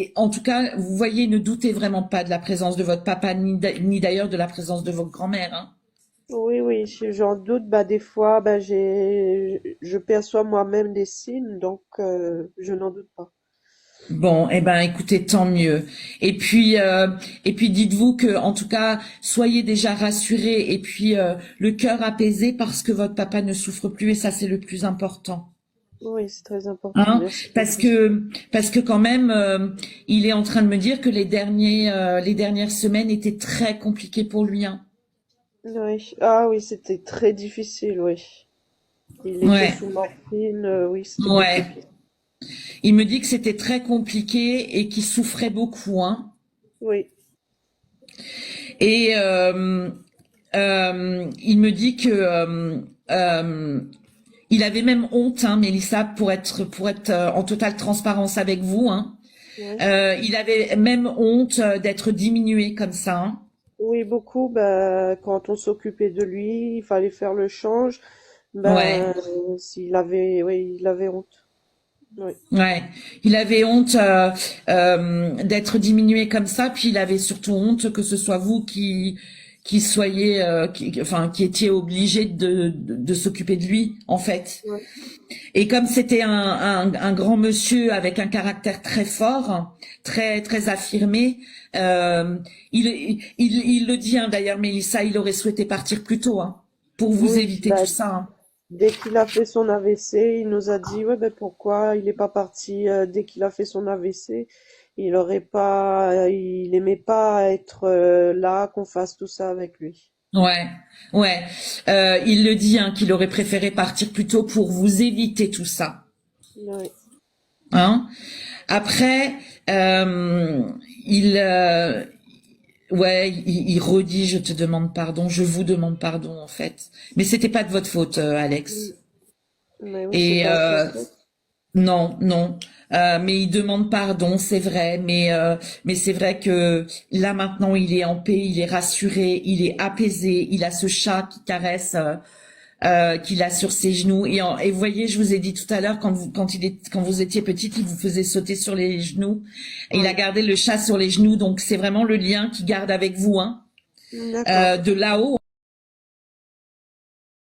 et en tout cas, vous voyez, ne doutez vraiment pas de la présence de votre papa, ni d'ailleurs de la présence de votre grand-mère, hein. Oui, oui, j'en doute. Bah, des fois, bah, je perçois moi-même des signes, donc je n'en doute pas. Bon, eh ben, écoutez, tant mieux. Et puis, dites-vous que, en tout cas, soyez déjà rassurés et puis le cœur apaisé parce que votre papa ne souffre plus et ça, c'est le plus important. Oui, c'est très important. Hein? Merci beaucoup. Parce que quand même, il est en train de me dire que les dernières semaines étaient très compliquées pour lui, hein. Oui. Ah oui, c'était très difficile, oui. Il était Ouais, sous morphine, oui, c'était ouais. compliqué. Il me dit que c'était très compliqué et qu'il souffrait beaucoup, hein. Oui, Et il me dit que il avait même honte, hein, Mélissa, pour être en totale transparence avec vous, hein. oui. Il avait même honte d'être diminué comme ça, hein. Oui, beaucoup. Bah, quand on s'occupait de lui, il fallait faire le change. Ouais, Ben, s'il avait, oui, il avait honte. Oui, ouais. Il avait honte d'être diminué comme ça, puis il avait surtout honte que ce soit vous qui soyez, enfin, qui étiez obligé de s'occuper de lui, en fait. oui, Et comme c'était un grand monsieur avec un caractère très fort, très affirmé, il le dit, hein, d'ailleurs, Mélissa, il aurait souhaité partir plus tôt, hein, pour vous oui. éviter tout Bah, ça, hein. dès qu'il a fait son AVC, il nous a dit, ouais, ben pourquoi il est pas parti dès qu'il a fait son AVC? Il aurait pas, il aimait pas être là, qu'on fasse tout ça avec lui. Ouais, ouais. Il le dit, hein, qu'il aurait préféré partir plus tôt pour vous éviter tout ça, Oui, hein. Après, euh, il, euh, ouais, il redit, je te demande pardon, je vous demande pardon, en fait. Mais c'était pas de votre faute, Mm. Alex. Mais oui, c'est Et pas sa faute. non, non. Mais il demande pardon, c'est vrai. Mais c'est vrai que là maintenant, il est en paix, il est rassuré, il est apaisé. Il a ce chat qui caresse, qu'il a sur ses genoux. Et vous voyez, je vous ai dit tout à l'heure quand vous étiez petite, il vous faisait sauter sur les genoux. Et il a Oui, gardé le chat sur les genoux, donc c'est vraiment le lien qu'il garde avec vous, hein, d'accord. de là-haut.